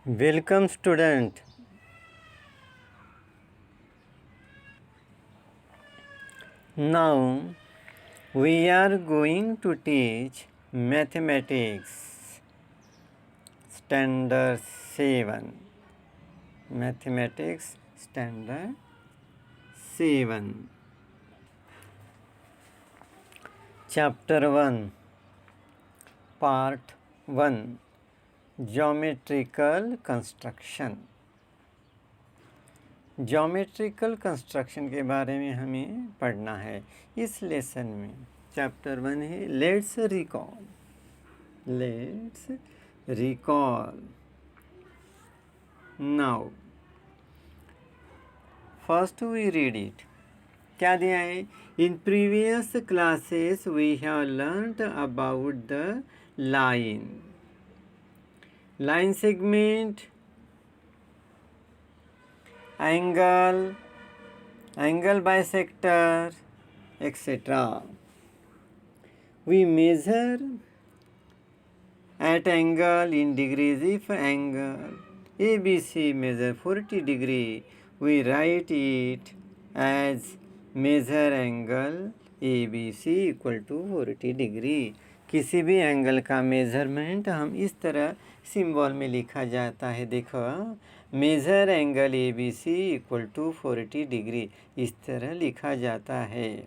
Welcome student. Now we are going to teach mathematics standard 7. Mathematics standard 7. Chapter 1 Part 1 Geometrical Construction. Geometrical construction के बारे में हमें पढ़ना है इस लेसन में। चैप्टर 1 है let's recall now first we read it. क्या दिया है? In previous classes we have learned about the line segment, angle bisector, etc. We measure at angle in degrees. If angle ABC measure 40 degree, we write it as measure angle ABC equal to 40 degree. किसी भी angle का measurement हम इस तरह symbol में लिखा जाता है। देखो, major angle A B C equal to 40 डिग्री, इस तरह लिखा जाता है।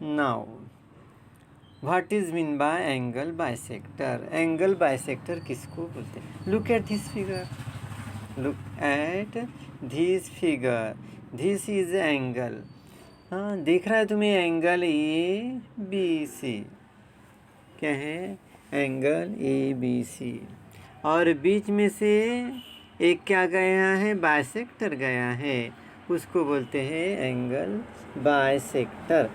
Now what is mean by angle bisector? Angle bisector किसको बोलते हैं? Look at this figure, this is angle. हाँ, दिख रहा है तुम्हें एंगल ए बी सी। क्या है? Angle A B C. और बीच में से एक क्या गया है? बाइसेक्टर गया है, उसको बोलते हैं एंगल बाइसेक्टर।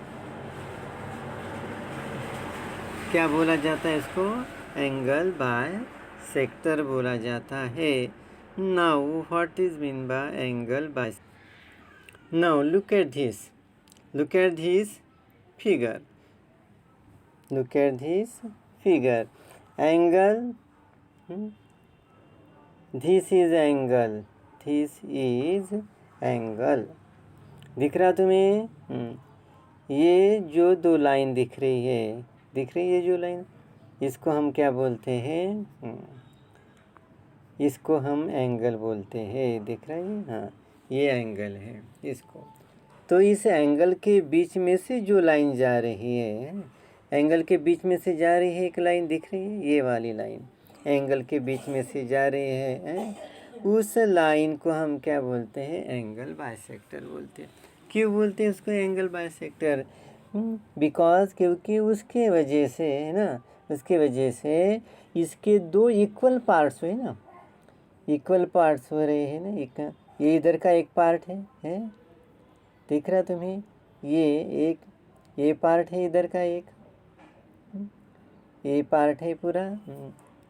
क्या बोला जाता है इसको? एंगल बाइसेक्टर बोला जाता है। Now what is mean by angle bisector? Now look at this figure. Look at this figure. Angle. This is angle. दिख रहा तुम्हें? ये जो दो लाइन दिख रही है जो लाइन, इसको हम क्या बोलते हैं? इसको हम एंगल बोलते हैं। दिख रहा है? हाँ, ये एंगल है इसको। तो इस एंगल के बीच में से जो लाइन जा रही है, एंगल के बीच में से जा रही है एक लाइन दिख रही है, ये वाली लाइन एंगल के बीच में से जा रही है, उस लाइन को हम क्या बोलते हैं? एंगल बाइसेक्टर बोलते हैं। क्यों बोलते हैं उसको एंगल बाइसेक्टर? बिकॉज क्योंकि उसके वजह से है ना, उसके वजह से इसके दो इक्वल पार्ट्स हुए ना, इक्वल पार्ट्स हो रहे हैं ना। ये इधर का एक पार्ट है दिख रहा तुम्हें? ये पार्ट है इधर का, एक ये पार्ट है पूरा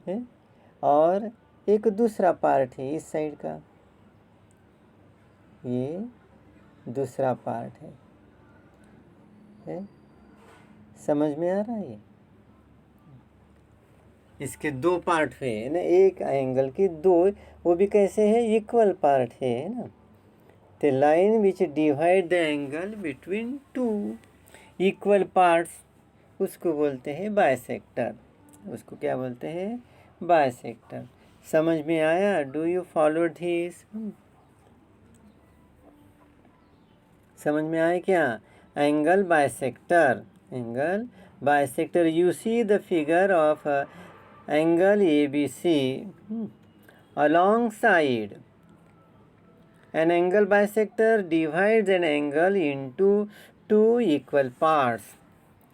है, और एक दूसरा पार्ट है इस साइड का, ये दूसरा पार्ट है। समझ में आ रहा है? इसके दो पार्ट है ना, एक एंगल के दो, वो भी कैसे है? इक्वल पार्ट है ना। The line which divide the angle between two equal parts, उसको बोलते हैं बाइसेक्टर। उसको क्या बोलते हैं? बाइसेक्टर। समझ में आया? Do you follow this? समझ में आया क्या? Angle bisector, you see the figure of angle A B C along side. An angle bisector divides an angle into two equal parts.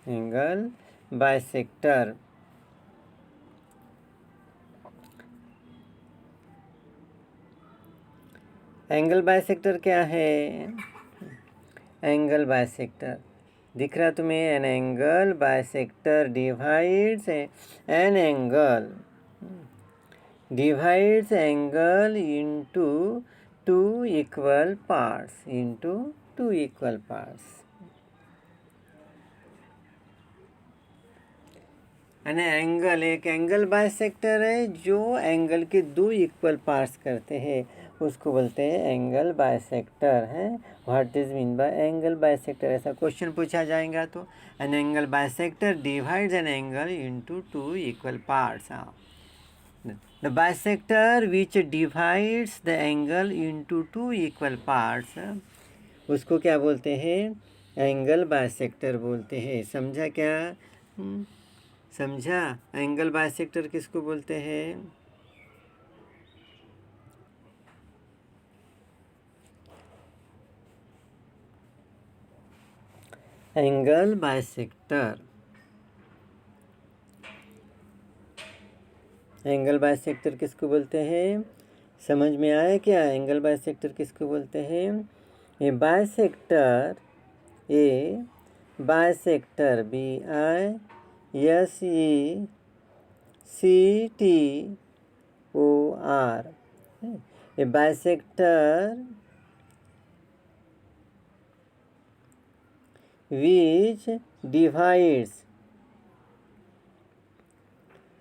Angle bisector. Angle bisector क्या है? Angle bisector दिख रहा तुम्हें? An angle bisector divides an angle into two equal parts. Angle, एक angle bisector है जो angle के दो इक्वल पार्ट्स करते हैं, उसको बोलते हैं एंगल बाइसेक्टर है। What is mean by angle bisector, ऐसा क्वेश्चन पूछा जाएगा तो an angle bisector divides an angle into two equal parts. The bisector which divides the angle into two equal parts, उसको क्या बोलते हैं? एंगल बाइसेक्टर बोलते हैं। समझा क्या? समझा? एंगल बाइसेक्टर किसको बोलते हैं? एंगल बाइसेक्टर, एंगल बाइसेक्टर किसको बोलते हैं? समझ में आया क्या? एंगल बाइसेक्टर किसको बोलते हैं? A bisector, a bisector, BISECTOR, a bisector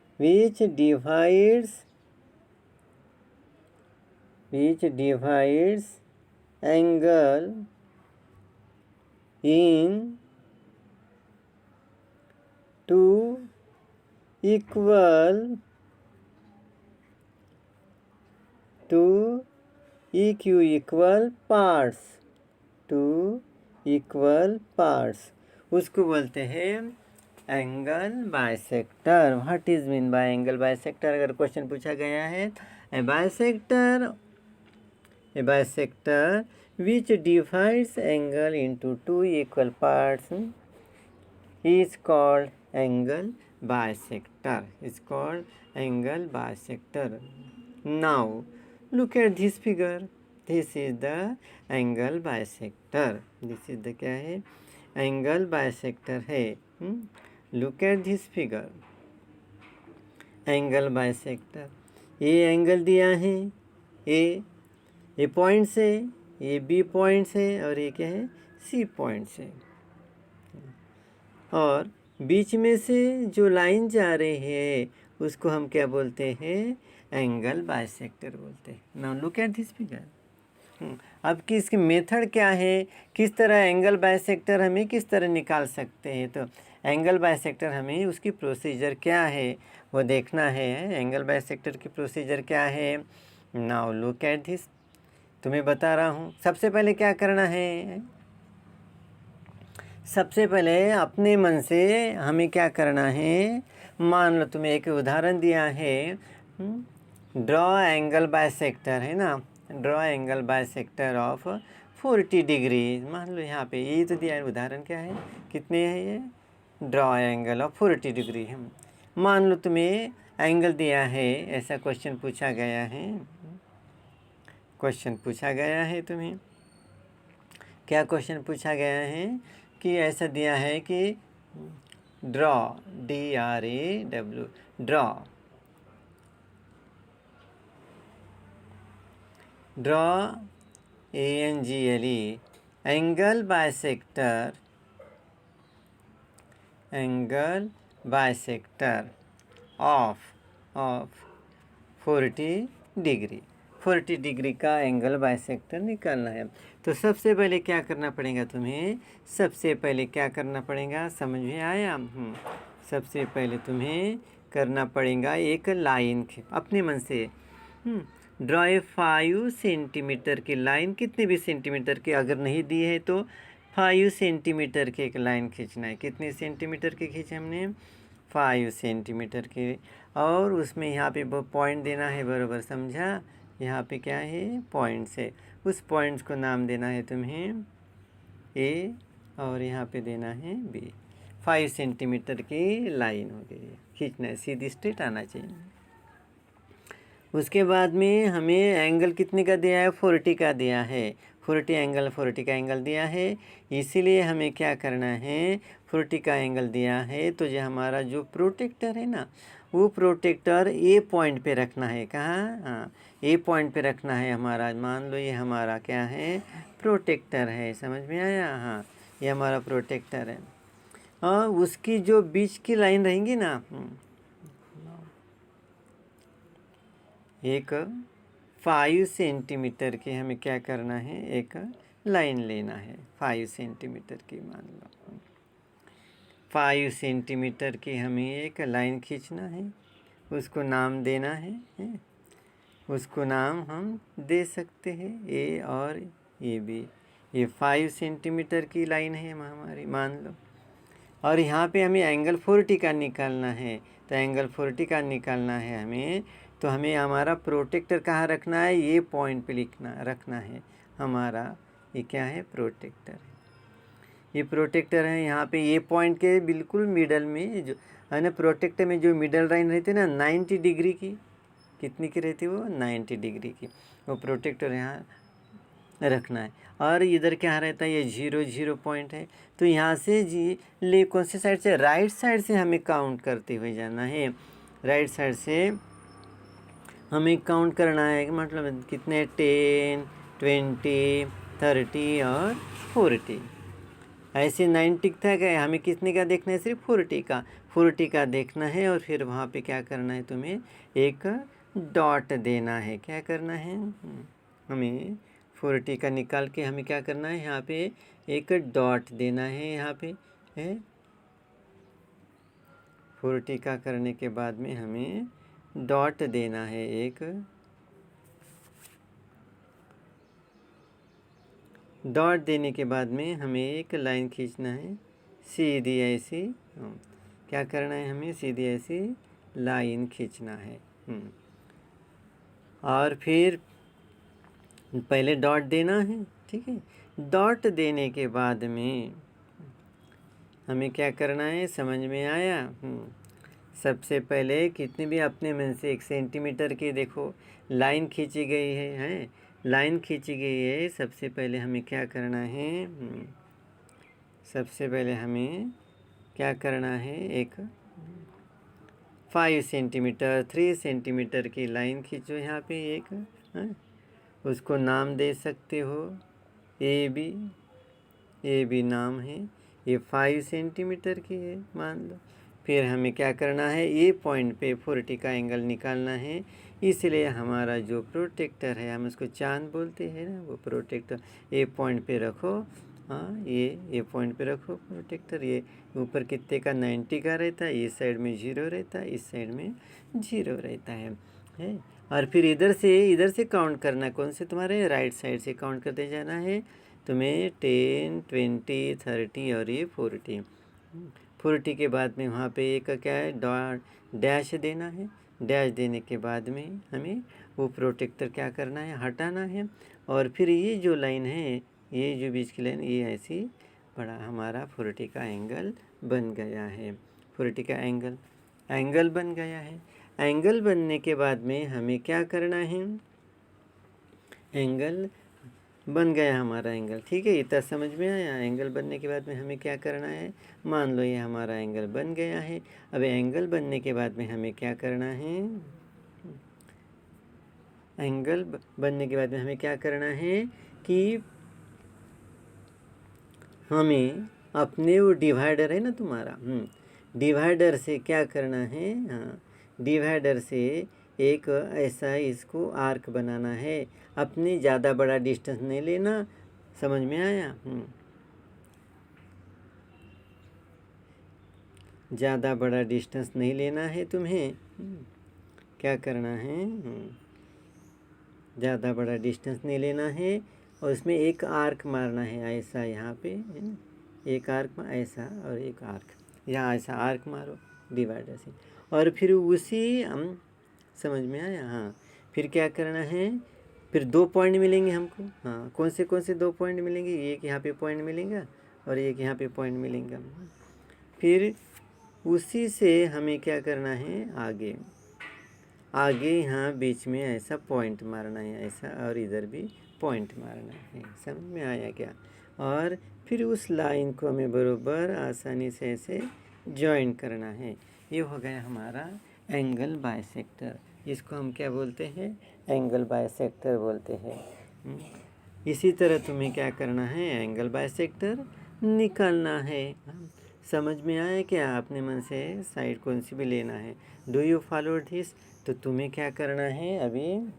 which divides angle in two equal parts, two equal parts, उसको बोलते हैं angle bisector. What is mean by angle bisector? अगर क्वेश्चन पूछा गया है, a bisector which divides angle into two equal parts is called angle bisector, is called angle bisector. Now look at this figure, this is the angle bisector, this is the क्या है? Angle bisector है। Look at this figure, angle bisector, ये angle दिया है, ए point से, ये B point से, और ये क्या है? सी पॉइंट से, और बीच में से जो लाइन जा रही है उसको हम क्या बोलते हैं? एंगल बाइसेक्टर बोलते हैं। Now look at this figure. अब कि इसकी मेथड क्या है, किस तरह एंगल बाइसेक्टर हमें किस तरह निकाल सकते हैं? तो एंगल बाइसेक्टर हमें उसकी प्रोसीजर क्या है वो देखना है। एंगल बाइसेक्टर की प्रोसीजर क्या है? नाउ लुक एट दिस, तुम्हें बता रहा हूँ। सबसे पहले क्या करना है? सबसे पहले अपने मन से हमें क्या करना है? मान लो तुम्हें एक उदाहरण दिया है, ड्रॉ एंगल बाइसेक्टर है ना, draw angle bisector of 40 degree. मान लो यहाँ पे ये तो दिया है, उदाहरण क्या है, कितने है ये? ड्रॉ एंगल ऑफ 40 डिग्री है। मान लो तुम्हें एंगल दिया है, ऐसा क्वेश्चन पूछा गया है, क्वेश्चन पूछा गया है तुम्हें, क्या क्वेश्चन पूछा गया है कि ऐसा दिया है कि draw, DRAW, draw ANGLE angle bisector of 40 degree, 40 degree का एंगल बाइसेक्टर निकालना है। तो सबसे पहले क्या करना पड़ेगा तुम्हें? सबसे पहले क्या करना पड़ेगा? समझ में आया? सबसे पहले तुम्हें करना पड़ेगा एक लाइन अपने मन से, ड्रॉ 5 सेंटीमीटर की लाइन, कितने भी सेंटीमीटर की, अगर नहीं दी है तो 5 सेंटीमीटर की एक लाइन खींचना है। कितने सेंटीमीटर की खींचे हमने? 5 सेंटीमीटर की, और उसमें यहाँ पे पॉइंट देना है, बराबर समझा? यहाँ पे क्या है? पॉइंट्स है, उस पॉइंट्स को नाम देना है तुम्हें ए, और यहाँ पे देना है बी। 5 सेंटीमीटर की लाइन हो गई, खींचना है, सीधी स्ट्रेट आना चाहिए। उसके बाद में हमें एंगल कितने का दिया है? 40 का दिया है, 40 का एंगल दिया है, इसीलिए हमें क्या करना है? 40 का एंगल दिया है तो जो हमारा जो प्रोटेक्टर है ना, वो प्रोटेक्टर ए पॉइंट पे रखना है। कहाँ? हाँ, ए पॉइंट पे रखना है हमारा। मान लो ये हमारा क्या है? प्रोटेक्टर है। समझ में आया? हाँ, ये हमारा प्रोटेक्टर है। उसकी जो बीच की लाइन रहेंगी ना, एक 5 सेंटीमीटर की हमें क्या करना है, एक लाइन लेना है 5 सेंटीमीटर की, मान लो 5 सेंटीमीटर की हमें एक लाइन खींचना है, उसको नाम देना है? उसको नाम हम दे सकते हैं ए और ए बी। ये 5 सेंटीमीटर की लाइन है हमारी, मान लो। और यहाँ पे हमें एंगल 40 का निकालना है, तो एंगल 40 का निकालना है हमें, तो हमें हमारा प्रोटेक्टर कहाँ रखना है, ये पॉइंट पे रखना है हमारा। ये क्या है, प्रोटेक्टर। ये प्रोटेक्टर है यहाँ पे, ये पॉइंट के बिल्कुल मिडल में जो है ना, प्रोटेक्टर में जो मिडल लाइन रहती है ना 90 डिग्री की, कितनी की रहती है वो, 90 डिग्री की, वो प्रोटेक्टर यहाँ रखना है। और इधर क्या रहता है, ये 0 पॉइंट है, तो यहाँ से कौन से साइड से, राइट साइड से हमें काउंट करते हुए जाना है। राइट साइड से हमें काउंट करना है, मतलब कितने, 10, 20, 30 और 40। ऐसे 90 तक है, हमें कितने का देखना है, सिर्फ 40 का देखना है। और फिर वहाँ पे क्या करना है, तुम्हें एक डॉट देना है। क्या करना है, हमें 40 का निकाल के हमें क्या करना है, यहाँ पे एक डॉट देना है। यहाँ पे है 40 का करने के बाद में हमें डॉट देना है एक। डॉट देने के बाद में हमें एक लाइन खींचना है सीधी ऐसी। क्या करना है, हमें सीधी ऐसी लाइन खींचना है। और फिर पहले डॉट देना है, ठीक है। डॉट देने के बाद में हमें क्या करना है, समझ में आया? सबसे पहले कितनी भी अपने मन से 1 सेंटीमीटर की देखो लाइन खींची गई है, लाइन खींची गई है। सबसे पहले हमें क्या करना है, सबसे पहले हमें क्या करना है, एक 5 सेंटीमीटर 3 सेंटीमीटर की लाइन खींचो यहाँ पे एक, उसको नाम दे सकते हो ए बी नाम है। ये 5 सेंटीमीटर की है, मान लो। फिर हमें क्या करना है, ये पॉइंट पे 40 का एंगल निकालना है। इसलिए हमारा जो प्रोटेक्टर है, हम उसको चांद बोलते हैं ना, वो प्रोटेक्टर ये पॉइंट पे रखो। हाँ, ये पॉइंट पे रखो प्रोटेक्टर। ये ऊपर कितने का, 90 का रहता है, इस साइड में 0 रहता है, इस साइड में 0 रहता है। और फिर इधर से काउंट करना, कौन से, तुम्हारे राइट साइड से काउंट करते जाना है तुम्हें। 10, 20, 30 और ये 40 के बाद में वहाँ पे एक क्या है, डैश देना है। डैश देने के बाद में हमें वो प्रोटेक्टर क्या करना है, हटाना है। और फिर ये जो लाइन है, ये जो बीच की लाइन, ये ऐसी बड़ा हमारा 40 का एंगल बन गया है। 40 का एंगल बन गया है। एंगल बनने के बाद में हमें क्या करना है, एंगल बन गया हमारा एंगल, ठीक है। इतना समझ में आया? एंगल बनने के बाद में हमें क्या करना है, मान लो ये हमारा एंगल बन गया है। अब एंगल बनने के बाद में हमें क्या करना है, एंगल बनने के बाद में हमें क्या करना है कि हमें अपने वो डिवाइडर है ना तुम्हारा, डिवाइडर से क्या करना है, हाँ, डिवाइडर से एक ऐसा इसको आर्क बनाना है। अपने ज़्यादा बड़ा डिस्टेंस नहीं लेना, समझ में आया? ज़्यादा बड़ा डिस्टेंस नहीं लेना है तुम्हें। क्या करना है, ज़्यादा बड़ा डिस्टेंस नहीं लेना है। और उसमें एक आर्क मारना है ऐसा, यहाँ पे है ना, एक आर्क ऐसा और एक आर्क यहाँ ऐसा आर्क मारो डिवाइडर से। और फिर उसी हम, समझ में आया? हाँ, फिर क्या करना है, फिर 2 पॉइंट मिलेंगे हमको। हाँ, कौन से 2 पॉइंट मिलेंगे, एक यहाँ पे पॉइंट मिलेगा और एक यहाँ पे पॉइंट मिलेगा। फिर उसी से हमें क्या करना है, आगे यहाँ बीच में ऐसा पॉइंट मारना है ऐसा, और इधर भी पॉइंट मारना है। समझ में आया क्या? और फिर उस लाइन को हमें बरोबर आसानी से ऐसे जॉइन करना है। ये हो गया हमारा एंगल बाइसेक्टर। इसको हम क्या बोलते हैं, एंगल बाइसेक्टर बोलते हैं। इसी तरह तुम्हें क्या करना है, एंगल बाइसेक्टर निकालना है। समझ में आया क्या? अपने मन से साइड कौन सी भी लेना है। Do you follow this? तो तुम्हें क्या करना है अभी?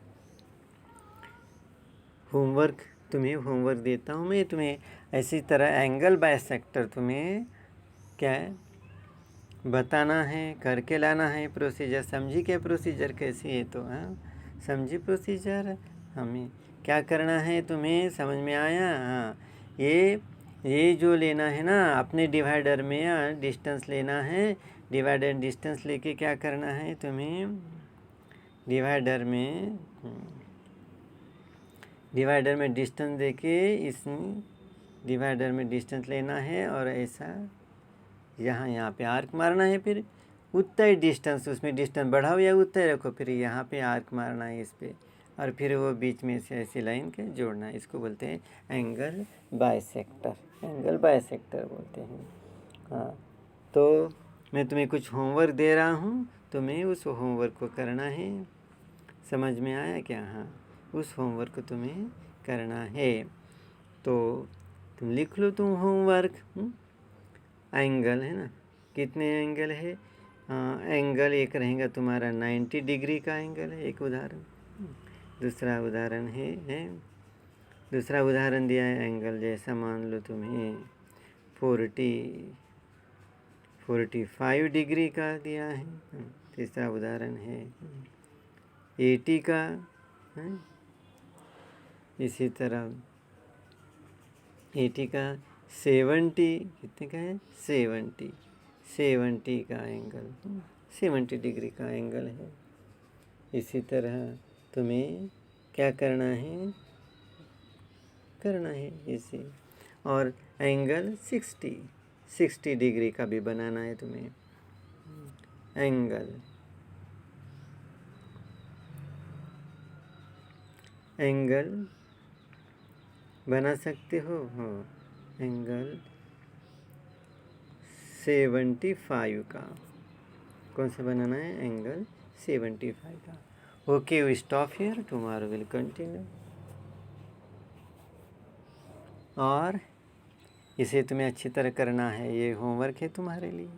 होमवर्क, तुम्हें होमवर्क देता हूँ मैं तुम्हें। ऐसी तरह एंगल बाइसेक्टर तुम्हें क्या है बताना है, करके लाना है प्रोसीजर। समझी क्या प्रोसीजर कैसी है? तो हाँ, समझी प्रोसीजर। हमें क्या करना है तुम्हें समझ में आया? हाँ, ये जो लेना है ना, अपने डिवाइडर में डिस्टेंस लेना है। डिवाइडर डिस्टेंस लेके क्या करना है तुम्हें? डिवाइडर में डिस्टेंस देके इस डिवाइडर में डिस्टेंस लेना है और ऐसा यहाँ पे आर्क मारना है। फिर उतना ही डिस्टेंस, उसमें डिस्टेंस बढ़ाओ या उतना ही रखो, फिर यहाँ पे आर्क मारना है इस पे, और फिर वो बीच में से ऐसी लाइन के जोड़ना है। इसको बोलते हैं एंगल बाइसेक्टर। एंगल बाइसेक्टर बोलते हैं। हाँ, तो मैं तुम्हें कुछ होमवर्क दे रहा हूँ, तुम्हें उस होमवर्क को करना है। समझ में आया क्या? हाँ, उस होमवर्क को तुम्हें करना है। तो तुम लिख लो तुम होमवर्क। एंगल है ना, कितने एंगल है? एंगल एक रहेगा तुम्हारा 90 डिग्री का एंगल है, एक उदाहरण। दूसरा उदाहरण दूसरा उदाहरण दिया है एंगल, जैसा मान लो तुम्हें 45 डिग्री का दिया है। तीसरा उदाहरण है 80 का है। इसी तरह 80 का 70, कितने का है? 70 का एंगल, 70 डिग्री का एंगल है। इसी तरह तुम्हें क्या करना है इसे। और एंगल 60 डिग्री का भी बनाना है तुम्हें। एंगल बना सकते हो। हाँ, एंगल 75 का कौन सा बनाना है? एंगल 75 का। Okay, we stop here, tomorrow will continue. और इसे तुम्हें अच्छी तरह करना है, ये होमवर्क है तुम्हारे लिए।